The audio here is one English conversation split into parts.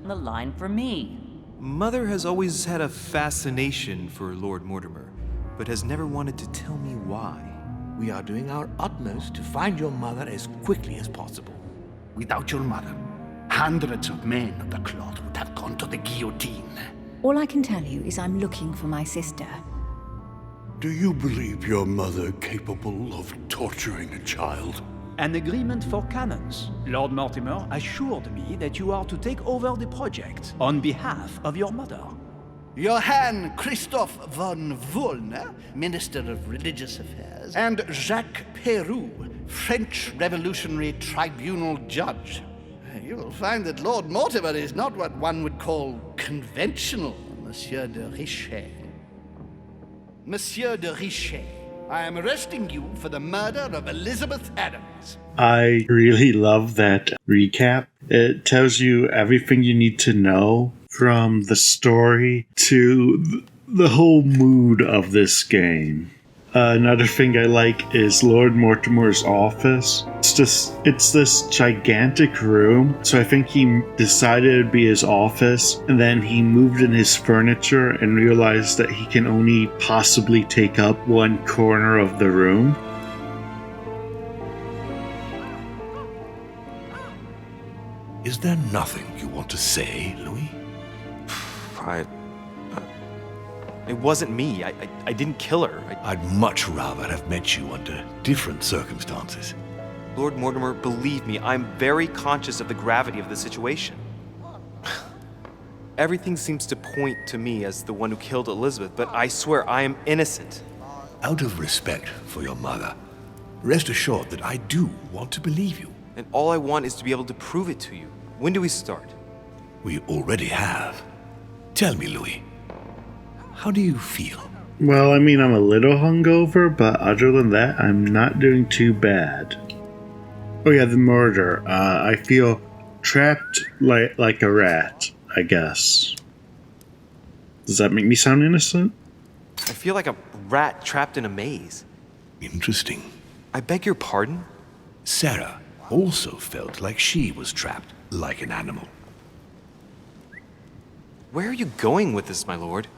in the line for me. Mother has always had a fascination for Lord Mortimer, but has never wanted to tell me why. We are doing our utmost to find your mother as quickly as possible. Without your mother, hundreds of men of the cloth would have gone to the guillotine. All I can tell you is I'm looking for my sister. Do you believe your mother capable of torturing a child? An agreement for cannons. Lord Mortimer assured me that you are to take over the project on behalf of your mother. Johann Christoph von Wollner, Minister of Religious Affairs, and Jacques Peroux, French Revolutionary Tribunal Judge. You will find that Lord Mortimer is not what one would call conventional, Monsieur de Richet. Monsieur de Richet, I am arresting you for the murder of Elizabeth Adams. I really love that recap. It tells you everything you need to know, from the story to the whole mood of this game. Another thing I like is Lord Mortimer's office. It's this gigantic room, so I think he decided it'd be his office, and then he moved in his furniture and realized that he can only possibly take up one corner of the room. Is there nothing you want to say, Louis? It wasn't me. I didn't kill her. I'd much rather have met you under different circumstances. Lord Mortimer, believe me, I'm very conscious of the gravity of the situation. Everything seems to point to me as the one who killed Elizabeth, but I swear I am innocent. Out of respect for your mother, rest assured that I do want to believe you. And all I want is to be able to prove it to you. When do we start? We already have. Tell me, Louis, how do you feel? Well, I mean, I'm a little hungover, but other than that, I'm not doing too bad. Oh yeah, the murder. I feel trapped like a rat, I guess. Does that make me sound innocent? I feel like a rat trapped in a maze. Interesting. I beg your pardon? Sarah also felt like she was trapped like an animal. Where are you going with this, my lord?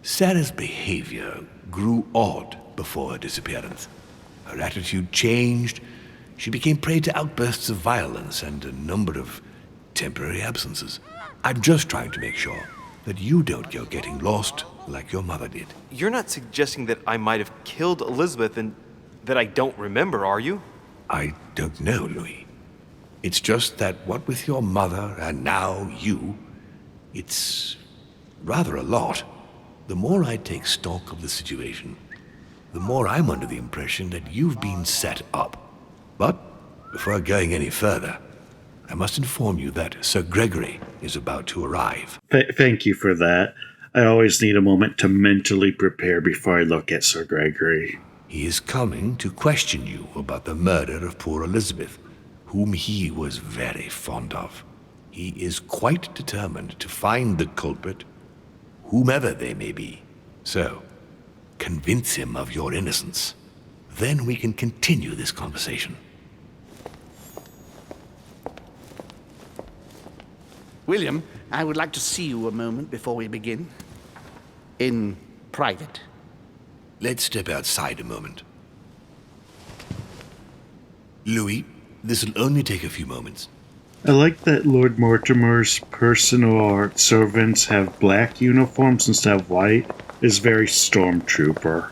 Sarah's behavior grew odd before her disappearance. Her attitude changed. She became prey to outbursts of violence and a number of temporary absences. I'm just trying to make sure that you don't go getting lost like your mother did. You're not suggesting that I might have killed Elizabeth and that I don't remember, are you? I don't know, Louis. It's just that what with your mother and now you, it's rather a lot. The more I take stock of the situation, the more I'm under the impression that you've been set up. But before going any further, I must inform you that Sir Gregory is about to arrive. Thank you for that. I always need a moment to mentally prepare before I look at Sir Gregory. He is coming to question you about the murder of poor Elizabeth, whom he was very fond of. He is quite determined to find the culprit, whomever they may be. So, convince him of your innocence. Then we can continue this conversation. William, I would like to see you a moment before we begin. In private. Let's step outside a moment. Louis, this will only take a few moments. I like that Lord Mortimer's personal servants have black uniforms instead of white. It's very stormtrooper.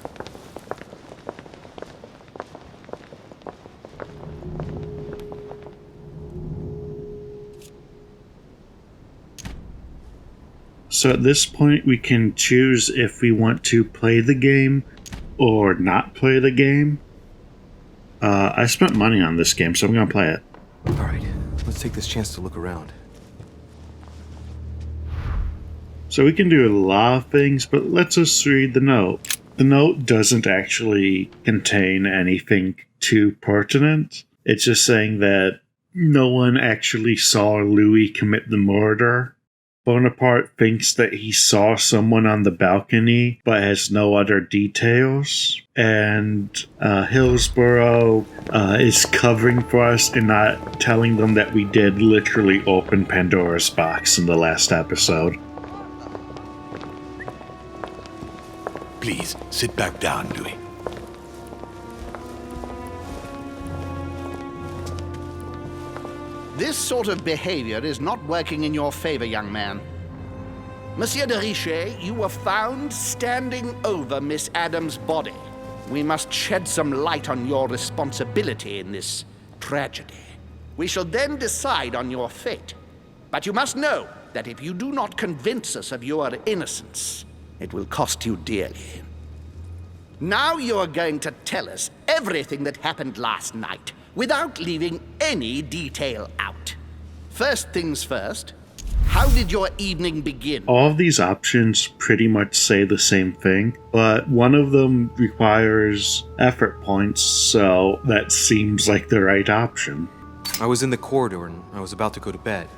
So at this point we can choose if we want to play the game or not play the game. I spent money on this game, so I'm going to play it. Alright, let's take this chance to look around. So we can do a lot of things, but let's just read the note. The note doesn't actually contain anything too pertinent. It's just saying that no one actually saw Louis commit the murder. Bonaparte thinks that he saw someone on the balcony but has no other details. And Hillsborough is covering for us and not telling them that we did literally open Pandora's box in the last episode. Please, sit back down, Louis. This sort of behavior is not working in your favor, young man. Monsieur de Richet, you were found standing over Miss Adams' body. We must shed some light on your responsibility in this tragedy. We shall then decide on your fate. But you must know that if you do not convince us of your innocence, it will cost you dearly. Now you are going to tell us everything that happened last night, without leaving any detail out. First things first, how did your evening begin? All of these options pretty much say the same thing, but one of them requires effort points, so that seems like the right option. I was in the corridor and I was about to go to bed.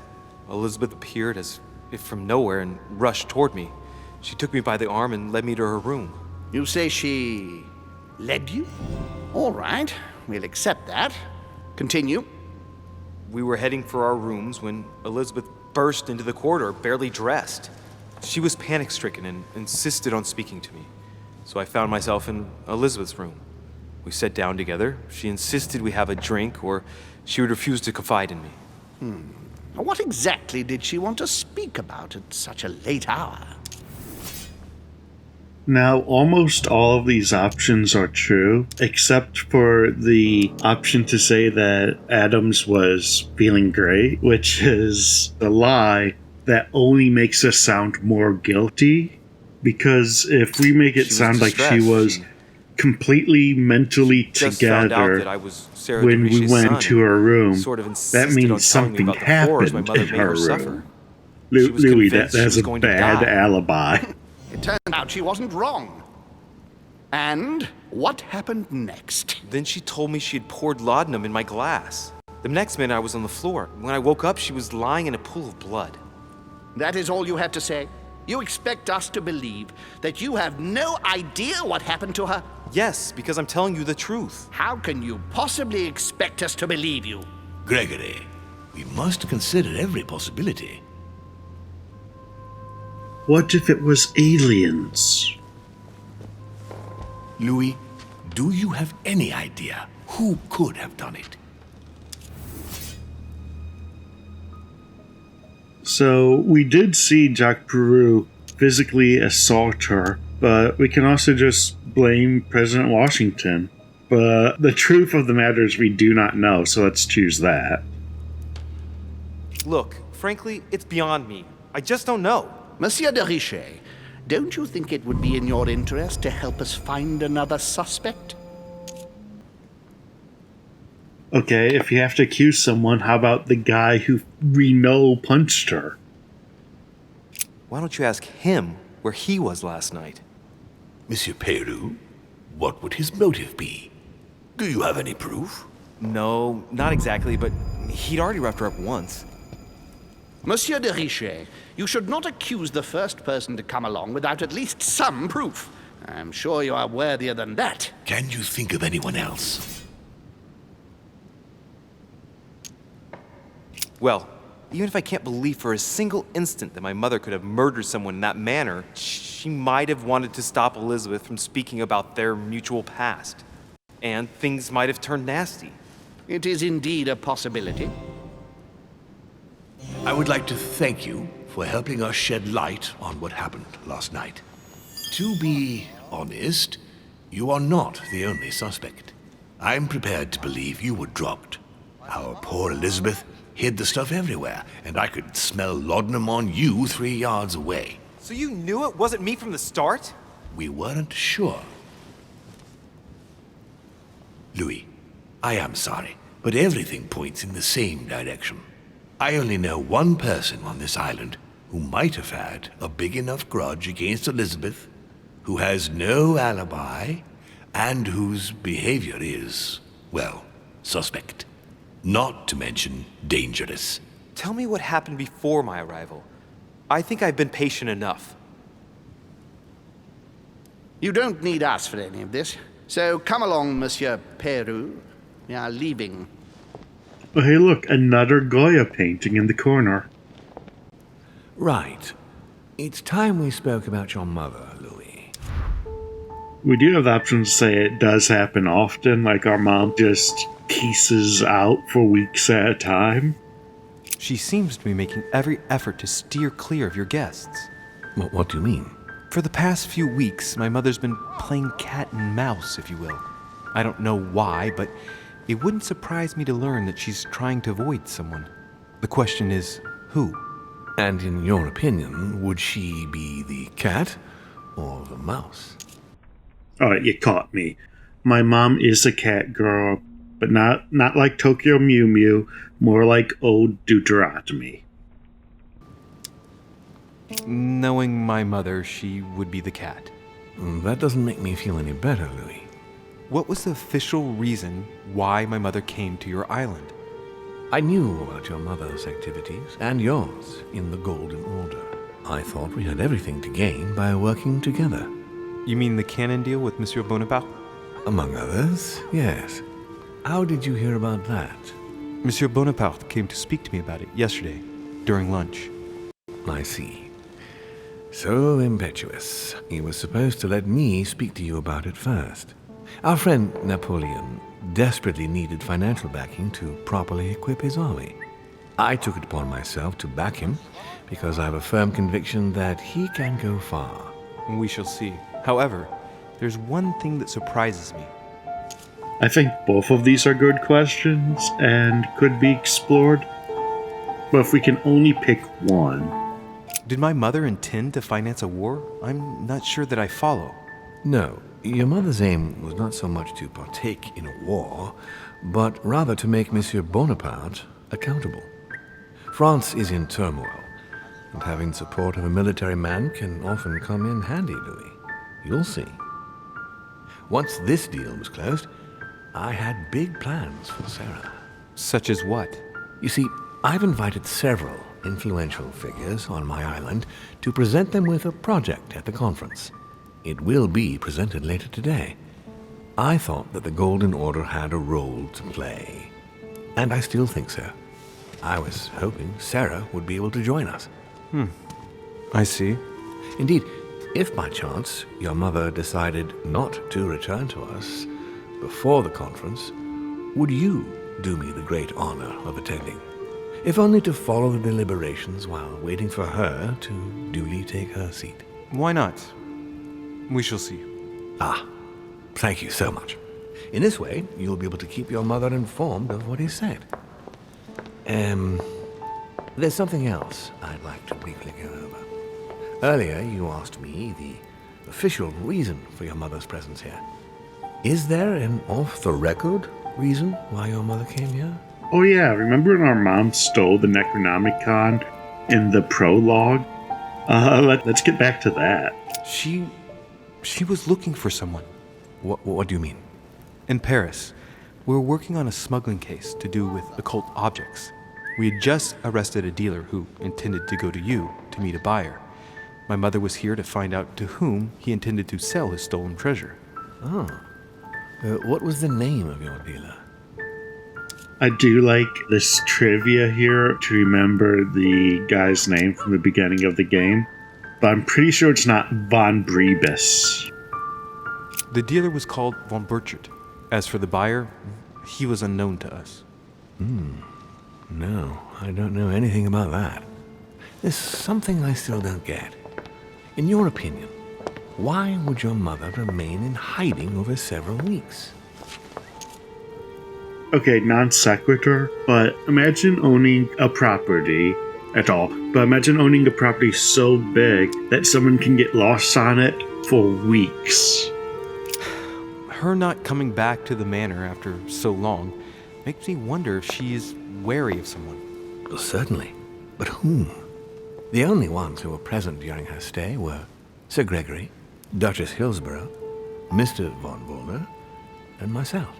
Elizabeth appeared as if from nowhere and rushed toward me. She took me by the arm and led me to her room. You say she led you? All right, we'll accept that. Continue. We were heading for our rooms when Elizabeth burst into the corridor, barely dressed. She was panic-stricken and insisted on speaking to me. So I found myself in Elizabeth's room. We sat down together. She insisted we have a drink or she would refuse to confide in me. What exactly did she want to speak about at such a late hour? Now, almost all of these options are true, except for the option to say that Adams was feeling great, which is a lie that only makes us sound more guilty. Because if we make it sound like she was completely mentally together when we went to her room, that means something happened in her room. Louis, that's a bad alibi. It turned out she wasn't wrong. And what happened next? Then she told me she had poured laudanum in my glass. The next minute I was on the floor. When I woke up, she was lying in a pool of blood. That is all you have to say? You expect us to believe that you have no idea what happened to her? Yes, because I'm telling you the truth. How can you possibly expect us to believe you? Gregory, we must consider every possibility. What if it was aliens? Louis, do you have any idea who could have done it? So, we did see Jacques Peru physically assault her, but we can also just blame President Washington. But the truth of the matter is we do not know, so let's choose that. Look, frankly, it's beyond me. I just don't know. Monsieur de Richet, don't you think it would be in your interest to help us find another suspect? Okay, if you have to accuse someone, how about the guy who we know punched her? Why don't you ask him where he was last night? Monsieur Peru, what would his motive be? Do you have any proof? No, not exactly, but he'd already roughed her up once. Monsieur de Richet, you should not accuse the first person to come along without at least some proof. I'm sure you are worthier than that. Can you think of anyone else? Well, even if I can't believe for a single instant that my mother could have murdered someone in that manner, she might have wanted to stop Elizabeth from speaking about their mutual past. And things might have turned nasty. It is indeed a possibility. I would like to thank you for helping us shed light on what happened last night. To be honest, you are not the only suspect. I'm prepared to believe you were drugged. Our poor Elizabeth hid the stuff everywhere, and I could smell laudanum on you 3 yards away. So you knew it wasn't me from the start? We weren't sure. Louis, I am sorry, but everything points in the same direction. I only know one person on this island who might have had a big enough grudge against Elizabeth, who has no alibi, and whose behavior is, well, suspect. Not to mention dangerous. Tell me what happened before my arrival. I think I've been patient enough. You don't need us for any of this. So come along, Monsieur Peru. We are leaving. Oh, hey, look, another Goya painting in the corner. Right. It's time we spoke about your mother, Louis. We do have the option to say it does happen often, like our mom just pieces out for weeks at a time. She seems to be making every effort to steer clear of your guests. What do you mean? For the past few weeks, my mother's been playing cat and mouse, if you will. I don't know why, but it wouldn't surprise me to learn that she's trying to avoid someone. The question is, who? And in your opinion, would she be the cat or the mouse? Alright, you caught me. My mom is a cat girl, but not like Tokyo Mew Mew, more like Old Deuteronomy. Knowing my mother, she would be the cat. That doesn't make me feel any better, Louis. What was the official reason why my mother came to your island? I knew about your mother's activities, and yours, in the Golden Order. I thought we had everything to gain by working together. You mean the canon deal with Monsieur Bonaparte? Among others, yes. How did you hear about that? Monsieur Bonaparte came to speak to me about it yesterday, during lunch. I see. So impetuous. He was supposed to let me speak to you about it first. Our friend Napoleon desperately needed financial backing to properly equip his army. I took it upon myself to back him because I have a firm conviction that he can go far. We shall see. However, there's one thing that surprises me. I think both of these are good questions and could be explored. But if we can only pick one. Did my mother intend to finance a war? I'm not sure that I follow. No, your mother's aim was not so much to partake in a war, but rather to make Monsieur Bonaparte accountable. France is in turmoil, and having support of a military man can often come in handy, Louis. You'll see. Once this deal was closed, I had big plans for Sarah. Such as what? You see, I've invited several influential figures on my island to present them with a project at the conference. It will be presented later today. I thought that the Golden Order had a role to play, and I still think so. I was hoping Sarah would be able to join us. I see. Indeed, if by chance your mother decided not to return to us before the conference, would you do me the great honor of attending? If only to follow the deliberations while waiting for her to duly take her seat. Why not? We shall see. Thank you so much. In this way, you'll be able to keep your mother informed of what is said. There's something else I'd like to briefly go over. Earlier, you asked me the official reason for your mother's presence here. Is there an off-the-record reason why your mother came here? Oh yeah, remember when our mom stole the Necronomicon in the prologue? Let's get back to that. She was looking for someone. What do you mean? In Paris, we were working on a smuggling case to do with occult objects. We had just arrested a dealer who intended to go to you to meet a buyer. My mother was here to find out to whom he intended to sell his stolen treasure. What was the name of your dealer? I do like this trivia here to remember the guy's name from the beginning of the game, but I'm pretty sure it's not Von Brebis. The dealer was called Von Burchard. As for the buyer, he was unknown to us. No, I don't know anything about that. There's something I still don't get. In your opinion, why would your mother remain in hiding over several weeks? Okay, non sequitur, but imagine owning a property at all. But imagine owning a property so big that someone can get lost on it for weeks. Her not coming back to the manor after so long makes me wonder if she is wary of someone. Well, certainly. But whom? The only ones who were present during her stay were Sir Gregory, Duchess Hillsborough, Mr. von Wollner, and myself.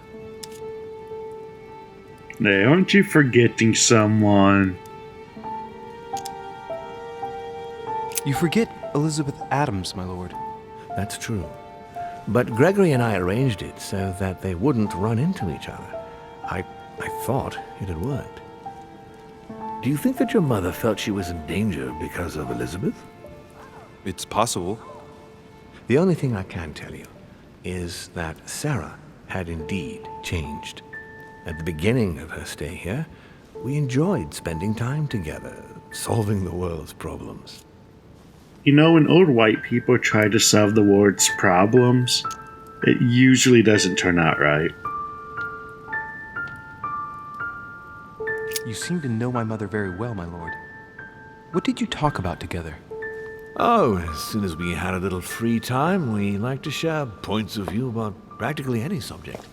Hey, aren't you forgetting someone? You forget Elizabeth Adams, my lord. That's true. But Gregory and I arranged it so that they wouldn't run into each other. I thought it had worked. Do you think that your mother felt she was in danger because of Elizabeth? It's possible. The only thing I can tell you is that Sarah had indeed changed. At the beginning of her stay here, we enjoyed spending time together, solving the world's problems. You know, when old white people try to solve the world's problems, it usually doesn't turn out right. You seem to know my mother very well, my lord. What did you talk about together? Oh, as soon as we had a little free time, we liked to share points of view about practically any subject.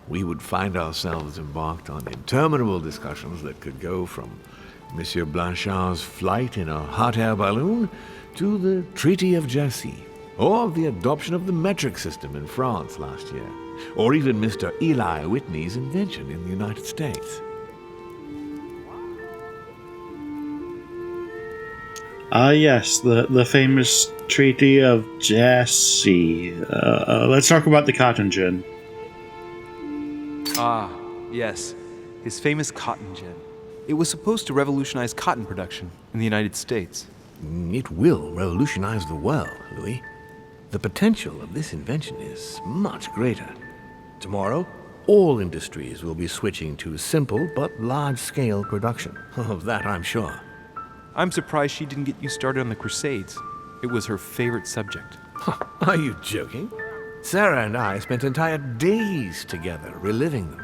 We would find ourselves embarked on interminable discussions that could go from Monsieur Blanchard's flight in a hot air balloon to the Treaty of Jassy, or the adoption of the metric system in France last year, or even Mr. Eli Whitney's invention in the United States. Ah, yes, the famous Treaty of Jassy. Let's talk about the cotton gin. Ah, yes. His famous cotton gin. It was supposed to revolutionize cotton production in the United States. It will revolutionize the world, Louis. The potential of this invention is much greater. Tomorrow, all industries will be switching to simple but large-scale production. Of that, I'm sure. I'm surprised she didn't get you started on the Crusades. It was her favorite subject. Are you joking? Sarah and I spent entire days together reliving them.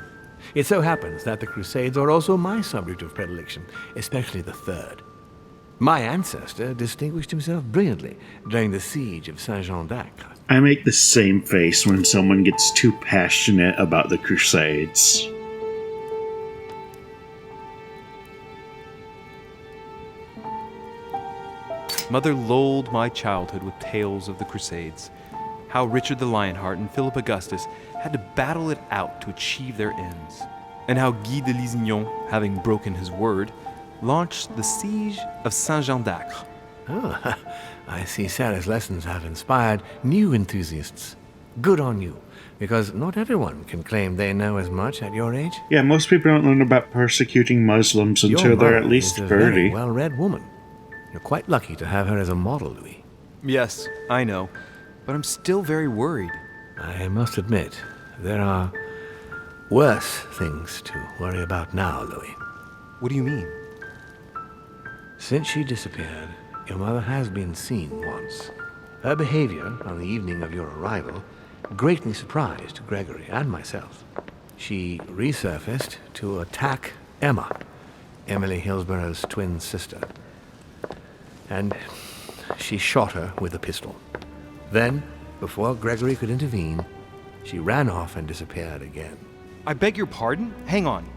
It so happens that the Crusades are also my subject of predilection, especially the third. My ancestor distinguished himself brilliantly during the siege of Saint-Jean d'Acre. I make the same face when someone gets too passionate about the Crusades. Mother lulled my childhood with tales of the Crusades. How Richard the Lionheart and Philip Augustus had to battle it out to achieve their ends. And how Guy de Lusignan, having broken his word, launched the siege of Saint-Jean d'Acre. Oh, I see Sarah's lessons have inspired new enthusiasts. Good on you, because not everyone can claim they know as much at your age. Yeah, most people don't learn about persecuting Muslims until Your they're mother at least is a 30. very well-read woman. You're quite lucky to have her as a model, Louis. Yes, I know, but I'm still very worried. I must admit, there are worse things to worry about now, Louis. What do you mean? Since she disappeared, your mother has been seen once. Her behavior on the evening of your arrival greatly surprised Gregory and myself. She resurfaced to attack Emma, Emily Hillsborough's twin sister. And she shot her with a pistol. Then, before Gregory could intervene, she ran off and disappeared again. I beg your pardon? Hang on.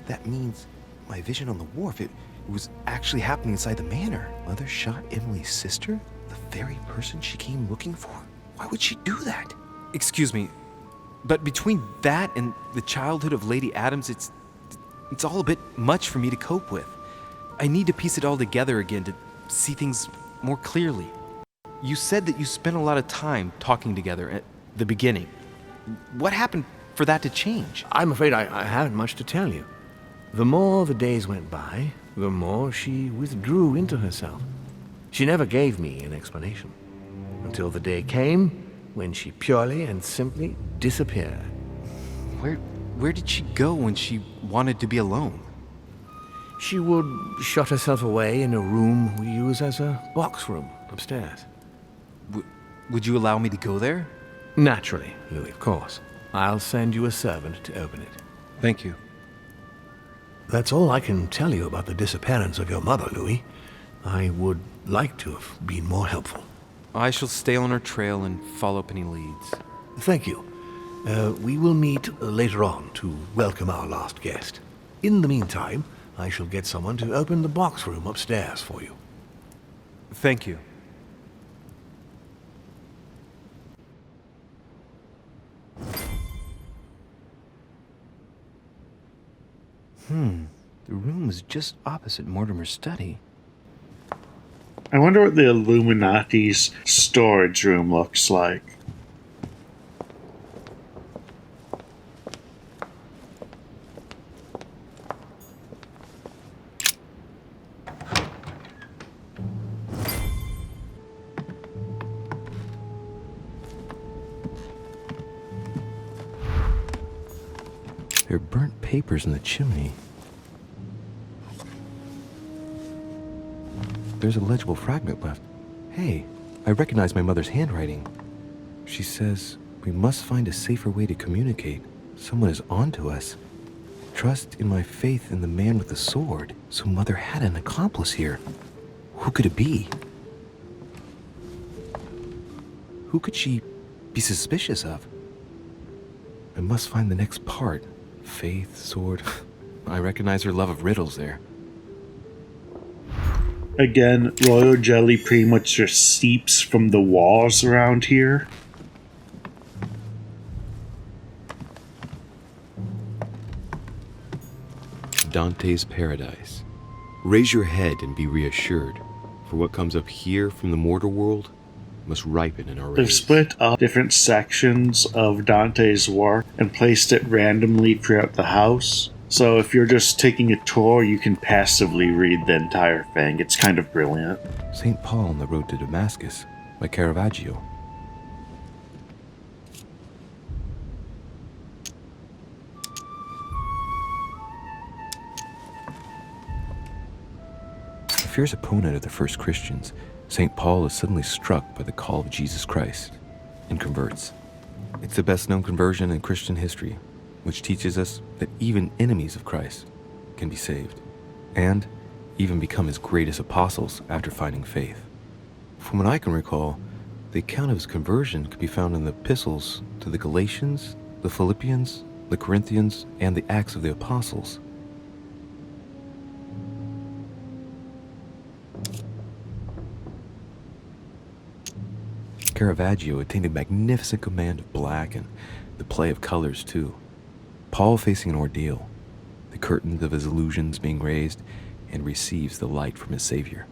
That means my vision on the wharf, it was actually happening inside the manor. Mother shot Emily's sister? The very person she came looking for? Why would she do that? Excuse me, but between that and the childhood of Lady Adams, it's all a bit much for me to cope with. I need to piece it all together again to see things more clearly. You said that you spent a lot of time talking together at the beginning. What happened for that to change? I'm afraid I haven't much to tell you. The more the days went by, the more she withdrew into herself. She never gave me an explanation, until the day came when she purely and simply disappeared. Where did she go when she wanted to be alone? She would shut herself away in a room we use as a box room upstairs. Would you allow me to go there? Naturally, Louis, of course. I'll send you a servant to open it. Thank you. That's all I can tell you about the disappearance of your mother, Louis. I would like to have been more helpful. I shall stay on her trail and follow up any leads. Thank you. We will meet later on to welcome our last guest. In the meantime, I shall get someone to open the box room upstairs for you. Thank you. The room was just opposite Mortimer's study. I wonder what the Illuminati's storage room looks like. There are burnt papers in the chimney. There's a legible fragment left. Hey, I recognize my mother's handwriting. She says, we must find a safer way to communicate. Someone is on to us. Trust in my faith in the man with the sword. So Mother had an accomplice here. Who could it be? Who could she be suspicious of? I must find the next part. Faith, sword. I recognize her love of riddles there. Again, royal jelly pretty much just seeps from the walls around here. Dante's Paradise. Raise your head and be reassured, for what comes up here from the mortal world must ripen in our They've rays. split up different sections of Dante's work and placed it randomly throughout the house. So if you're just taking a tour, you can passively read the entire thing. It's kind of brilliant. St. Paul on the Road to Damascus by Caravaggio. A fierce opponent of the first Christians, St. Paul is suddenly struck by the call of Jesus Christ and converts. It's the best known conversion in Christian history, which teaches us that even enemies of Christ can be saved, and even become his greatest apostles after finding faith. From what I can recall, the account of his conversion could be found in the epistles to the Galatians, the Philippians, the Corinthians, and the Acts of the Apostles. Caravaggio attained a magnificent command of black and the play of colors too. Paul facing an ordeal, the curtains of his illusions being raised, and receives the light from his Savior.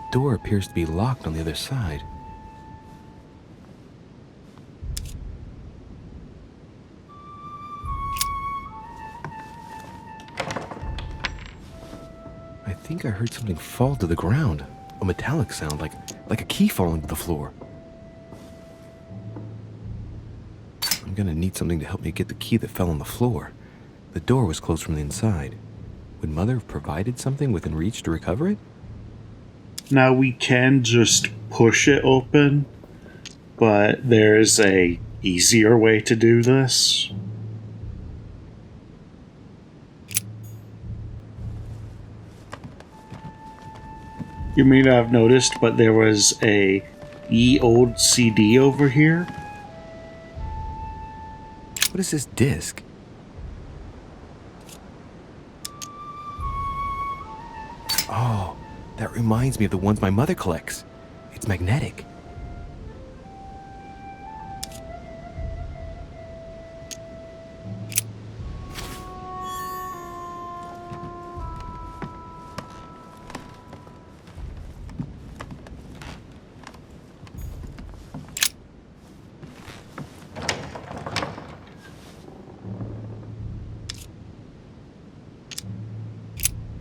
The door appears to be locked on the other side. I think I heard something fall to the ground. A metallic sound, like a key falling to the floor. I'm gonna need something to help me get the key that fell on the floor. The door was closed from the inside. Would Mother have provided something within reach to recover it? Now we can just push it open, but there's a easier way to do this. You may not have noticed, but there was a ye old CD over here. What is this disc? Oh, that reminds me of the ones my mother collects. It's magnetic.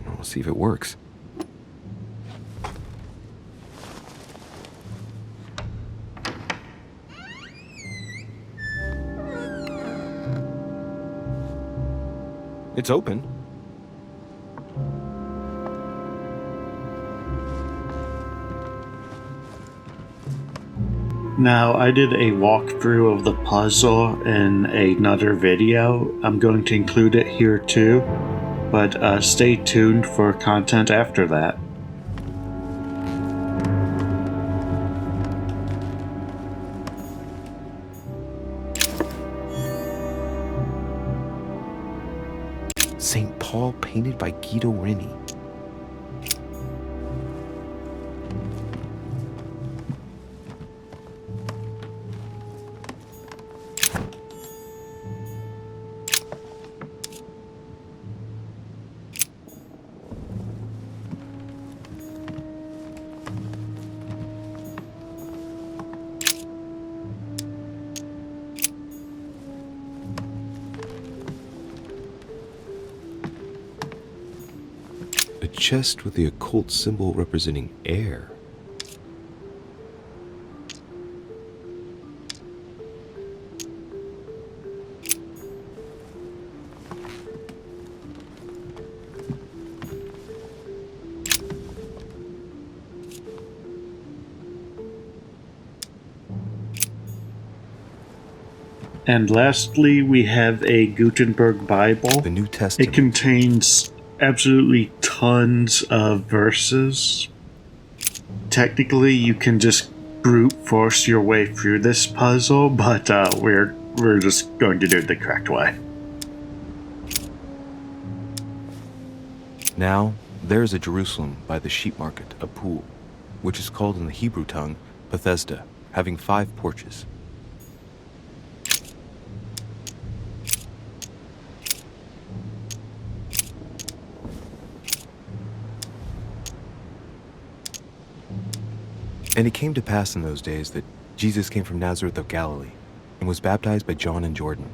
We'll see if it works. It's open. Now, I did a walkthrough of the puzzle in another video. I'm going to include it here too, but stay tuned for content after that. St. Paul painted by Guido Reni. A chest with the occult symbol representing air. And lastly, we have a Gutenberg Bible. The New Testament. It contains absolutely tons of verses. Technically, you can just brute force your way through this puzzle, but we're just going to do it the correct way. Now, there is a Jerusalem by the sheep market, a pool, which is called in the Hebrew tongue Bethesda, having 5 porches. And it came to pass in those days that Jesus came from Nazareth of Galilee and was baptized by John in Jordan.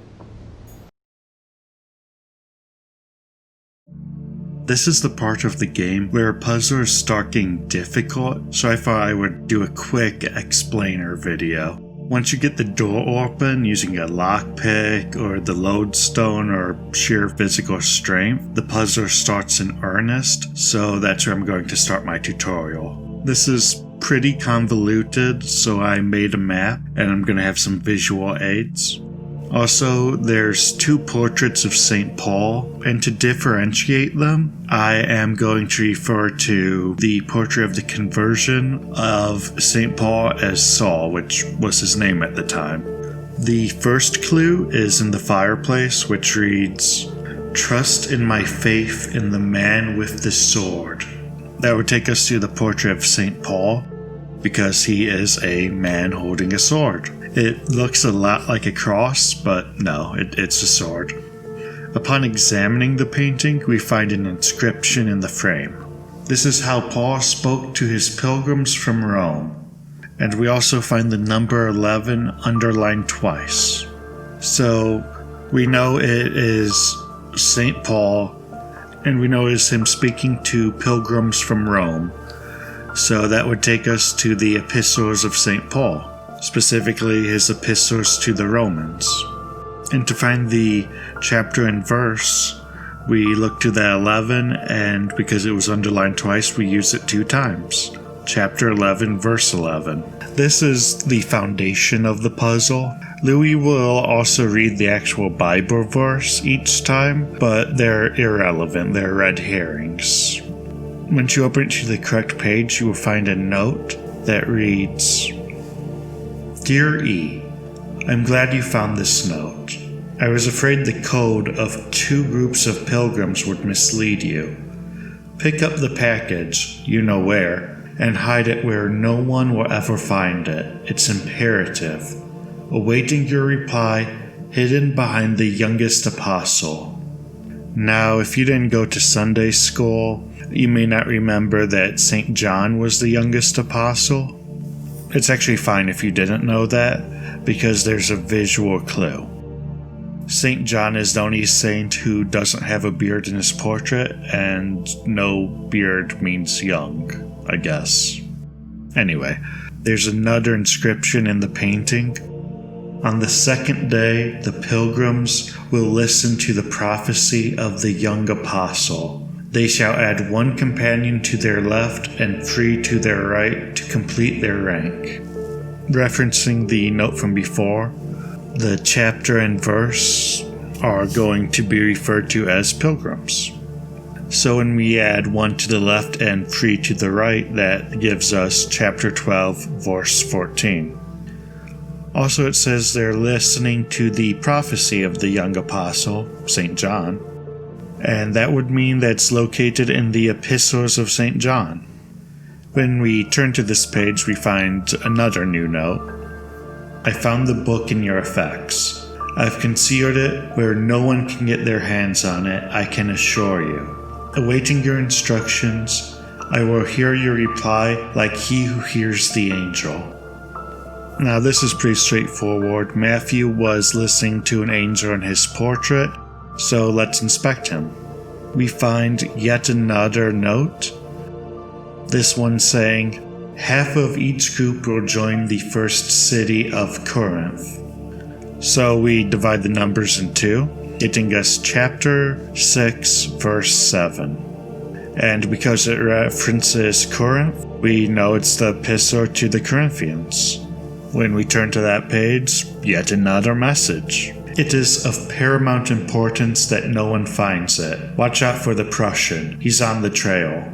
This is the part of the game where puzzles start getting difficult, so I thought I would do a quick explainer video. Once you get the door open using a lockpick or the lodestone or sheer physical strength, the puzzle starts in earnest, so that's where I'm going to start my tutorial. This is pretty convoluted, so I made a map and I'm going to have some visual aids. Also, there's 2 portraits of St. Paul, and to differentiate them, I am going to refer to the portrait of the conversion of St. Paul as Saul, which was his name at the time. The first clue is in the fireplace, which reads, "Trust in my faith in the man with the sword." That would take us to the portrait of St. Paul, because he is a man holding a sword. It looks a lot like a cross, but no, it's a sword. Upon examining the painting, we find an inscription in the frame. This is how Paul spoke to his pilgrims from Rome. And we also find the number 11 underlined twice. So we know it is St. Paul, and we know it is him speaking to pilgrims from Rome. So that would take us to the epistles of St. Paul, specifically his epistles to the Romans. And to find the chapter and verse, we look to the 11, and because it was underlined twice, we use it 2 times. Chapter 11, verse 11. This is the foundation of the puzzle. Louis will also read the actual Bible verse each time, but they're irrelevant, they're red herrings. Once you open it to the correct page, you will find a note that reads, "Dear E, I'm glad you found this note. I was afraid the code of 2 groups of pilgrims would mislead you. Pick up the package, you know where, and hide it where no one will ever find it. It's imperative. Awaiting your reply, hidden behind the youngest apostle." Now, if you didn't go to Sunday school, you may not remember that St. John was the youngest apostle. It's actually fine if you didn't know that, because there's a visual clue. St. John is the only saint who doesn't have a beard in his portrait, and no beard means young, I guess. Anyway, there's another inscription in the painting. "On the 2nd day, the pilgrims will listen to the prophecy of the young apostle. They shall add 1 companion to their left and 3 to their right to complete their rank." Referencing the note from before, the chapter and verse are going to be referred to as pilgrims. So when we add 1 to the left and 3 to the right, that gives us chapter 12, verse 14. Also, it says they're listening to the prophecy of the young apostle, St. John. and that would mean that it's located in the Epistles of St. John. When we turn to this page, we find another new note. I found the book in your effects. I've concealed it where no one can get their hands on it, I can assure you. Awaiting your instructions, I will hear your reply like he who hears the angel. Now this is pretty straightforward. Matthew was listening to an angel in his portrait, so let's inspect him. We find yet another note. This one saying, half of each group will join the first city of Corinth. So we divide the numbers in two, getting us chapter 6, verse 7. And because it references Corinth, we know it's the epistle to the Corinthians. When we turn to that page, yet another message. It is of paramount importance that no one finds it. Watch out for the Prussian. He's on the trail.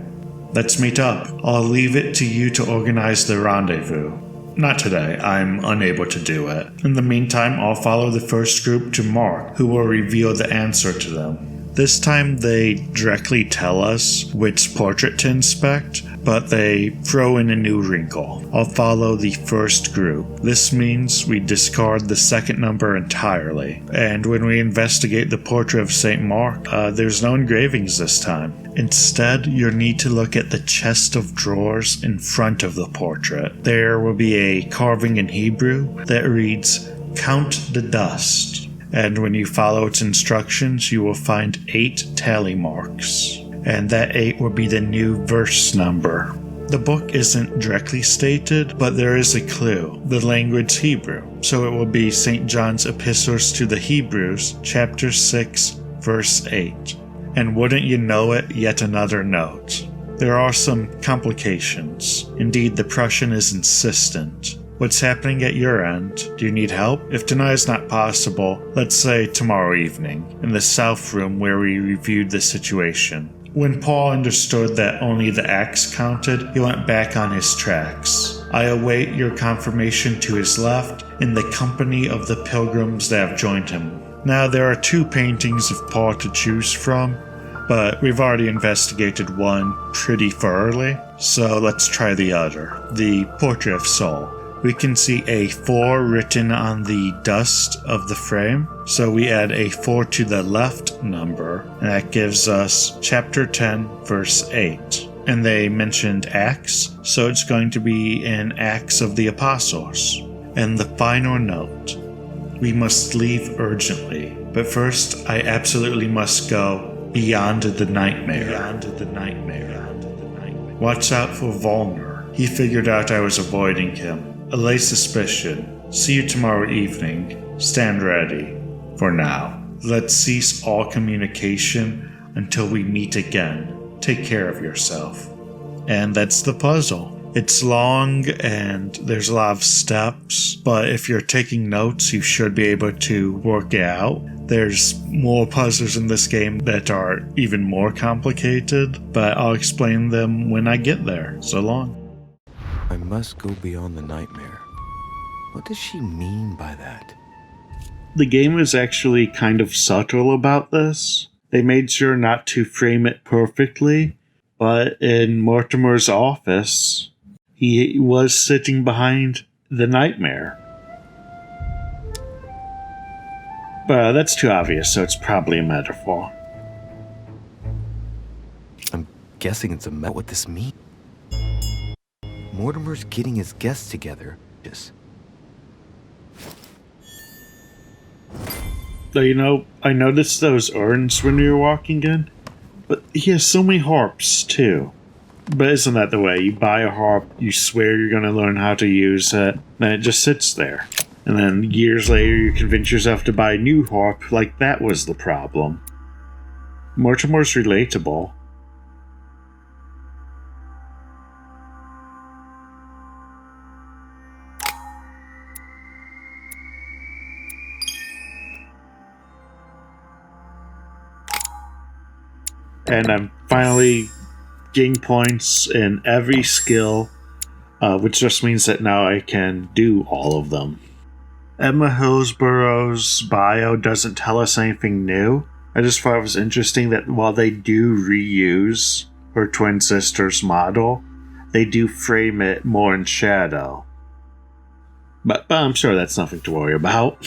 Let's meet up. I'll leave it to you to organize the rendezvous. Not today, I'm unable to do it. In the meantime, I'll follow the first group to Mark, who will reveal the answer to them. This time they directly tell us which portrait to inspect, but they throw in a new wrinkle. I'll follow the first group. This means we discard the second number entirely. And when we investigate the portrait of St. Mark, there's no engravings this time. Instead, you'll need to look at the chest of drawers in front of the portrait. There will be a carving in Hebrew that reads, "Count the dust." And when you follow its instructions, you will find 8 tally marks. And that 8 will be the new verse number. The book isn't directly stated, but there is a clue. The language Hebrew. So it will be St. John's Epistles to the Hebrews, chapter 6, verse 8. And wouldn't you know it, yet another note. There are some complications. Indeed, the Prussian is insistent. What's happening at your end? Do you need help? If tonight is not possible, let's say tomorrow evening, in the south room where we reviewed the situation. When Paul understood that only the axe counted, he went back on his tracks. I await your confirmation to his left in the company of the pilgrims that have joined him. Now there are 2 paintings of Paul to choose from, but we've already investigated one pretty thoroughly, so let's try the other, the portrait of Saul. We can see a 4 written on the dust of the frame, so we add a 4 to the left number, and that gives us chapter 10, verse 8. And they mentioned Acts, so it's going to be in Acts of the Apostles. And the final note. We must leave urgently, but first I absolutely must go beyond the nightmare. Watch out for Volner. He figured out I was avoiding him. Allay suspicion. See you tomorrow evening. Stand ready. For now. Let's cease all communication until we meet again. Take care of yourself. And that's the puzzle. It's long and there's a lot of steps, but if you're taking notes, you should be able to work it out. There's more puzzles in this game that are even more complicated, but I'll explain them when I get there. So long. I must go beyond the nightmare. What does she mean by that? The game is actually kind of subtle about this. They made sure not to frame it perfectly, but in Mortimer's office, he was sitting behind the nightmare. But that's too obvious, so it's probably a metaphor. I'm guessing it's a what this means. Mortimer's getting his guests together. Yes. You know, I noticed those urns when we were walking in, but he has so many harps, too. But isn't that the way? You buy a harp, you swear you're going to learn how to use it, then it just sits there. And then years later, you convince yourself to buy a new harp like that was the problem. Mortimer's relatable. And I'm finally getting points in every skill, which just means that now I can do all of them. Emma Hillsborough's bio doesn't tell us anything new, I just thought it was interesting that while they do reuse her twin sister's model, they do frame it more in shadow. But I'm sure that's nothing to worry about.